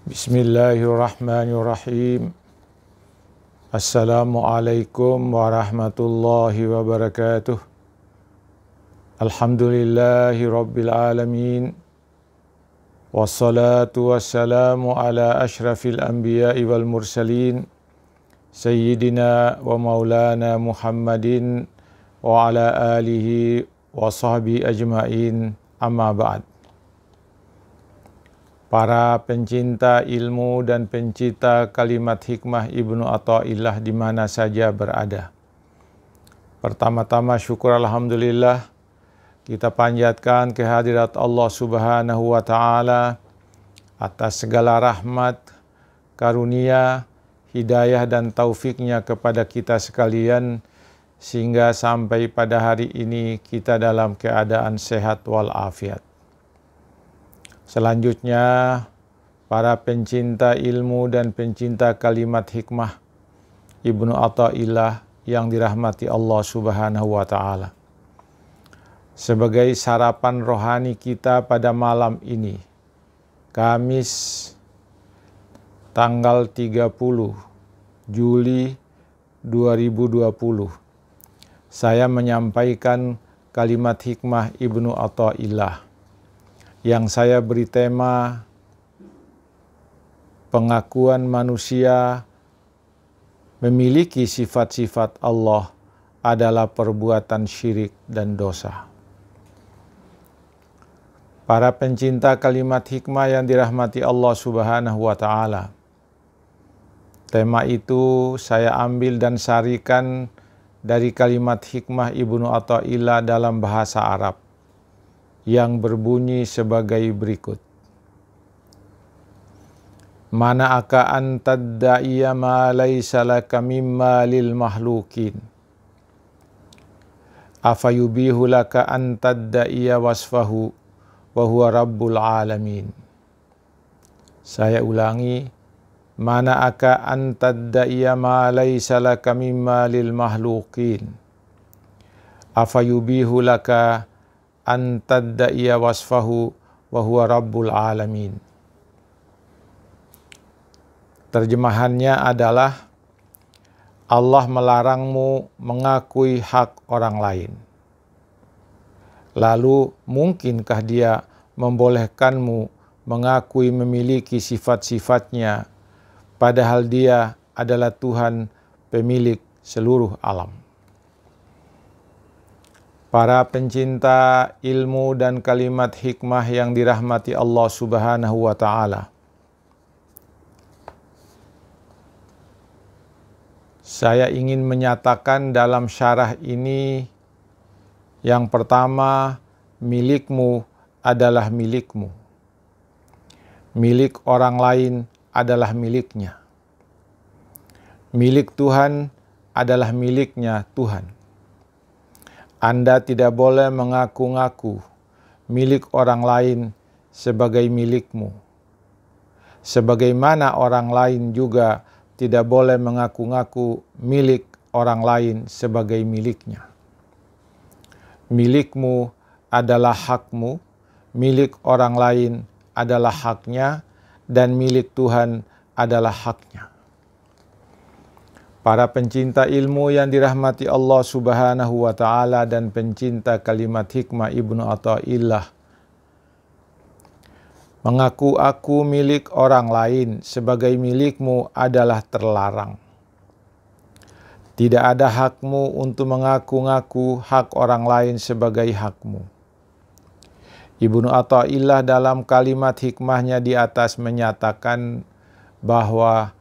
Bismillahirrahmanirrahim. Assalamualaikum warahmatullahi wabarakatuh. Alhamdulillahi rabbil alamin. Wassalatu wassalamu ala ashrafil anbiya'i wal mursalin. Sayyidina wa maulana Muhammadin wa ala alihi wa sahbihi ajma'in, amma ba'd. Para pencinta ilmu dan pencinta kalimat hikmah Ibnu Athaillah di mana saja berada. Pertama-tama syukur alhamdulillah kita panjatkan kehadirat Allah Subhanahu wa taala atas segala rahmat, karunia, hidayah dan taufiknya kepada kita sekalian sehingga sampai pada hari ini kita dalam keadaan sehat walafiat. Selanjutnya, para pencinta ilmu dan pencinta kalimat hikmah Ibnu Athaillah yang dirahmati Allah Subhanahu wa taala. Sebagai sarapan rohani kita pada malam ini, Kamis tanggal 30 Juli 2020, saya menyampaikan kalimat hikmah Ibnu Athaillah yang saya beri tema pengakuan manusia memiliki sifat-sifat Allah adalah perbuatan syirik dan dosa. Para pencinta kalimat hikmah yang dirahmati Allah Subhanahu wa taala, tema itu saya ambil dan sarikan dari kalimat hikmah Ibnu Athaillah dalam bahasa Arab yang berbunyi sebagai berikut. Mana aka antadda'iya ma laysa laka mimma lil mahlukin. Afayubihu laka antadda'iya wasfahu wa huwa rabbul alamin. Saya ulangi. Mana aka antadda'iya ma laysa laka mimma lil mahlukin. Afayubihu laka antadda'iya wasfahu wa huwa rabbul alamin. Terjemahannya adalah Allah melarangmu mengakui hak orang lain. Lalu mungkinkah Dia membolehkanmu mengakui memiliki sifat-sifatnya padahal Dia adalah Tuhan pemilik seluruh alam. Para pencinta ilmu dan kalimat hikmah yang dirahmati Allah Subhanahu wa taala. Saya ingin menyatakan dalam syarah ini, yang pertama, milikmu adalah milikmu. Milik orang lain adalah miliknya. Milik Tuhan adalah miliknya Tuhan. Anda tidak boleh mengaku-ngaku milik orang lain sebagai milikmu. Sebagaimana orang lain juga tidak boleh mengaku-ngaku milik orang lain sebagai miliknya. Milikmu adalah hakmu, milik orang lain adalah haknya, dan milik Tuhan adalah haknya. Para pencinta ilmu yang dirahmati Allah Subhanahu wa taala dan pencinta kalimat hikmah Ibnu Athaillah, mengaku aku milik orang lain sebagai milikmu adalah terlarang. Tidak ada hakmu untuk mengaku-ngaku hak orang lain sebagai hakmu. Ibnu Athaillah dalam kalimat hikmahnya di atas menyatakan bahwa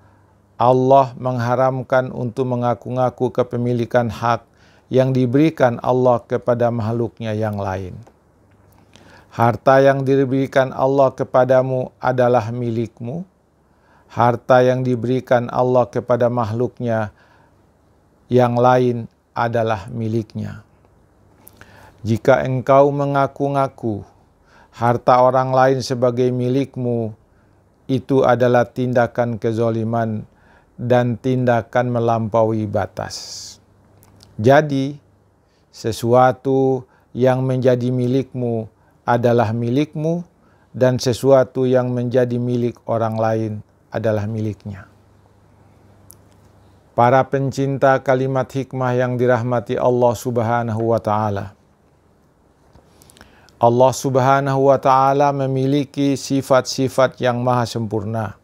Allah mengharamkan untuk mengaku-ngaku kepemilikan hak yang diberikan Allah kepada makhluknya yang lain. Harta yang diberikan Allah kepadamu adalah milikmu. Harta yang diberikan Allah kepada makhluknya yang lain adalah miliknya. Jika engkau mengaku-ngaku harta orang lain sebagai milikmu, itu adalah tindakan kezaliman dan tindakan melampaui batas. Jadi, sesuatu yang menjadi milikmu adalah milikmu dan sesuatu yang menjadi milik orang lain adalah miliknya. Para pencinta kalimat hikmah yang dirahmati Allah Subhanahu wa Ta'ala. Allah Subhanahu wa Ta'ala memiliki sifat-sifat yang maha sempurna.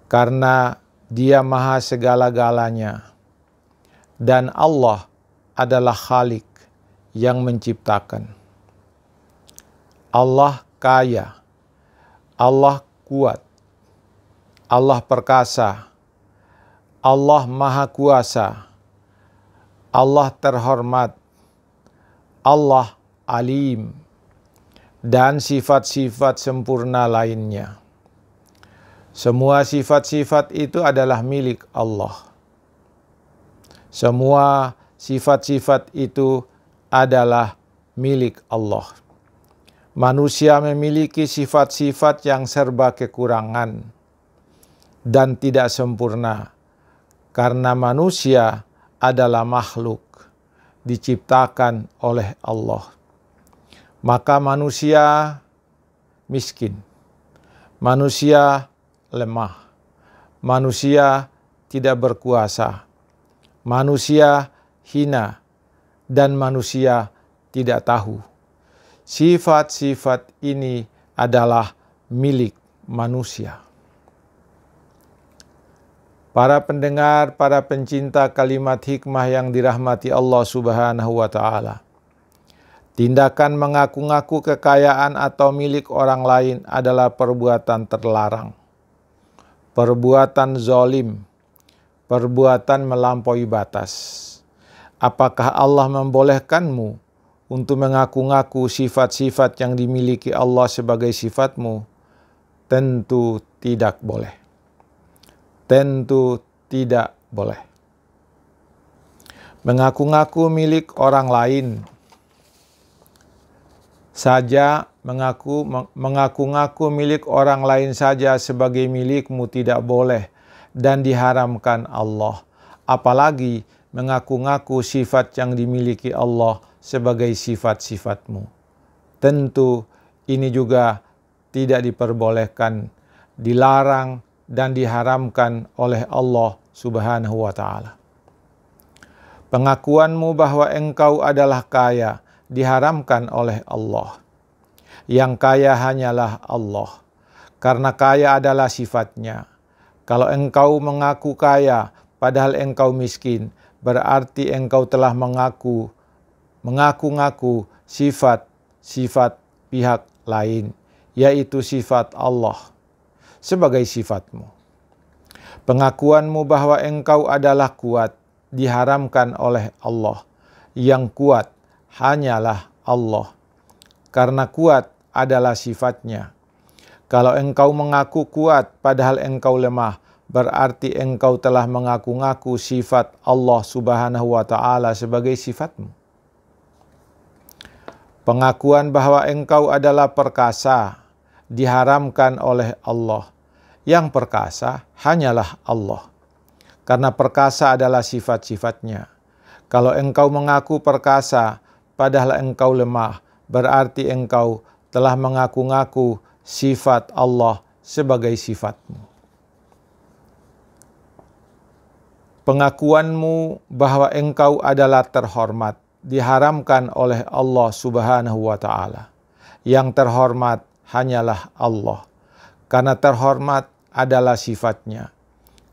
Karena Dia maha segala-galanya. Dan Allah adalah Khalik yang menciptakan. Allah kaya, Allah kuat, Allah perkasa, Allah maha kuasa, Allah terhormat, Allah alim, dan sifat-sifat sempurna lainnya. Semua sifat-sifat itu adalah milik Allah. Semua sifat-sifat itu adalah milik Allah. Manusia memiliki sifat-sifat yang serba kekurangan dan tidak sempurna, karena manusia adalah makhluk diciptakan oleh Allah. Maka manusia miskin, manusia lemah, manusia tidak berkuasa, manusia hina, dan manusia tidak tahu. Sifat-sifat ini adalah milik manusia. Para pendengar, para pencinta kalimat hikmah yang dirahmati Allah Subhanahu wa Ta'ala. Tindakan mengaku-ngaku kekayaan atau milik orang lain adalah perbuatan terlarang. Perbuatan zalim, perbuatan melampaui batas. Apakah Allah membolehkanmu untuk mengaku-ngaku sifat-sifat yang dimiliki Allah sebagai sifatmu? Tentu tidak boleh. Tentu tidak boleh. Mengaku-ngaku milik orang lain saja, mengaku-ngaku milik orang lain saja sebagai milikmu tidak boleh dan diharamkan Allah. Apalagi mengaku-ngaku sifat yang dimiliki Allah sebagai sifat-sifatmu. Tentu ini juga tidak diperbolehkan, dilarang dan diharamkan oleh Allah Subhanahu wa Ta'ala. Pengakuanmu bahwa engkau adalah kaya diharamkan oleh Allah. Yang kaya hanyalah Allah, karena kaya adalah sifatnya. Kalau engkau mengaku kaya padahal engkau miskin, berarti engkau telah mengaku-ngaku sifat-sifat pihak lain, yaitu sifat Allah sebagai sifatmu. Pengakuanmu bahwa engkau adalah kuat diharamkan oleh Allah. Yang kuat hanyalah Allah, karena kuat adalah sifatnya. Kalau engkau mengaku kuat padahal engkau lemah, berarti engkau telah mengaku-ngaku sifat Allah Subhanahu wa Ta'ala sebagai sifatmu. Pengakuan bahwa engkau adalah perkasa diharamkan oleh Allah. Yang perkasa hanyalah Allah, karena perkasa adalah sifat-sifatnya. Kalau engkau mengaku perkasa padahal engkau lemah, berarti engkau telah mengaku-ngaku sifat Allah sebagai sifatmu. Pengakuanmu bahwa engkau adalah terhormat diharamkan oleh Allah Subhanahu wa Ta'ala. Yang terhormat hanyalah Allah, karena terhormat adalah sifatnya.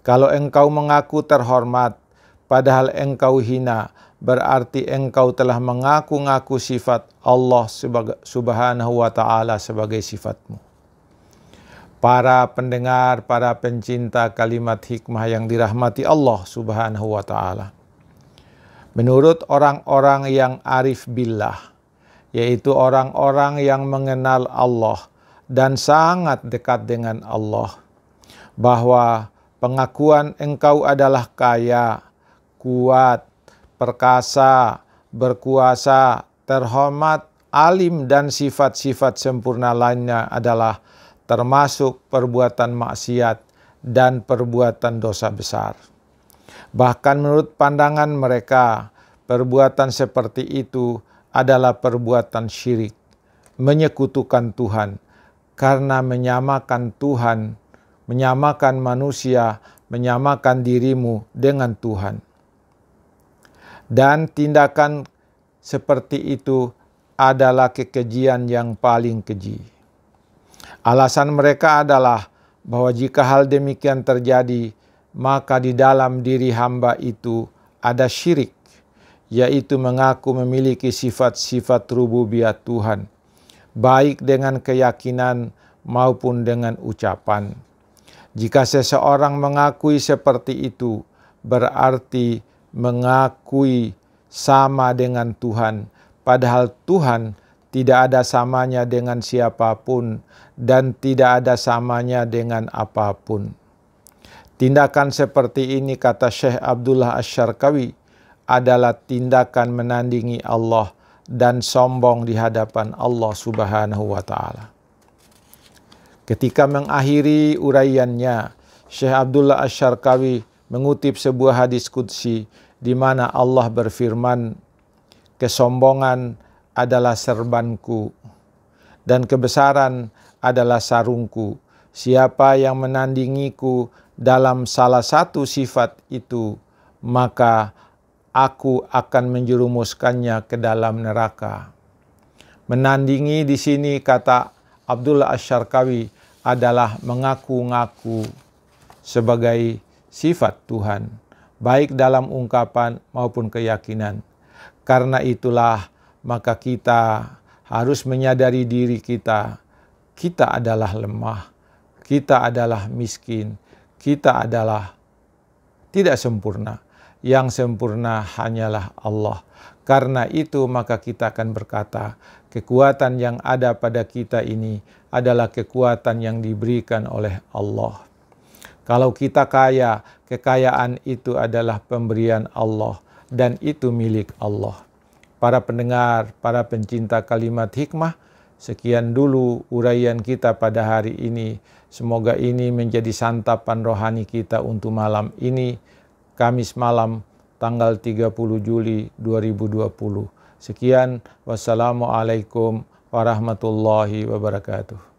Kalau engkau mengaku terhormat padahal engkau hina, berarti engkau telah mengaku-ngaku sifat Allah Subhanahu wa Ta'ala sebagai sifatmu. Para pendengar, para pencinta kalimat hikmah yang dirahmati Allah Subhanahu wa Ta'ala. Menurut orang-orang yang arif billah, yaitu orang-orang yang mengenal Allah dan sangat dekat dengan Allah, bahwa pengakuan engkau adalah kaya, kuat, perkasa, berkuasa, terhormat, alim, dan sifat-sifat sempurna lainnya adalah termasuk perbuatan maksiat dan perbuatan dosa besar. Bahkan menurut pandangan mereka, perbuatan seperti itu adalah perbuatan syirik menyekutukan Tuhan, karena menyamakan Tuhan, menyamakan manusia, menyamakan dirimu dengan Tuhan. Dan tindakan seperti itu adalah kekejian yang paling keji. Alasan mereka adalah bahwa jika hal demikian terjadi, maka di dalam diri hamba itu ada syirik, yaitu mengaku memiliki sifat-sifat rububiyat Tuhan, baik dengan keyakinan maupun dengan ucapan. Jika seseorang mengakui seperti itu, berarti mengakui sama dengan Tuhan, padahal Tuhan tidak ada samanya dengan siapapun dan tidak ada samanya dengan apapun. Tindakan seperti ini, kata Syekh Abdullah Asy-Syarqawi, adalah tindakan menandingi Allah dan sombong di hadapan Allah Subhanahu wa Ta'ala. Ketika mengakhiri uraiannya, Syekh Abdullah Asy-Syarqawi mengutip sebuah hadis qudsi di mana Allah berfirman, "Kesombongan adalah serbanku dan kebesaran adalah sarungku. Siapa yang menandingiku dalam salah satu sifat itu, maka aku akan menjerumuskannya ke dalam neraka." Menandingi di sini, kata Abdullah Asy-Syarqawi, adalah mengaku-ngaku sebagai sifat Tuhan, baik dalam ungkapan maupun keyakinan. Karena itulah maka kita harus menyadari diri kita adalah lemah, kita adalah miskin, kita adalah tidak sempurna. Yang sempurna hanyalah Allah. Karena itu maka kita akan berkata, kekuatan yang ada pada kita ini adalah kekuatan yang diberikan oleh Allah. Kalau kita kaya, kekayaan itu adalah pemberian Allah dan itu milik Allah. Para pendengar, para pencinta kalimat hikmah, sekian dulu uraian kita pada hari ini. Semoga ini menjadi santapan rohani kita untuk malam ini, Kamis malam tanggal 30 Juli 2020. Sekian, wassalamualaikum warahmatullahi wabarakatuh.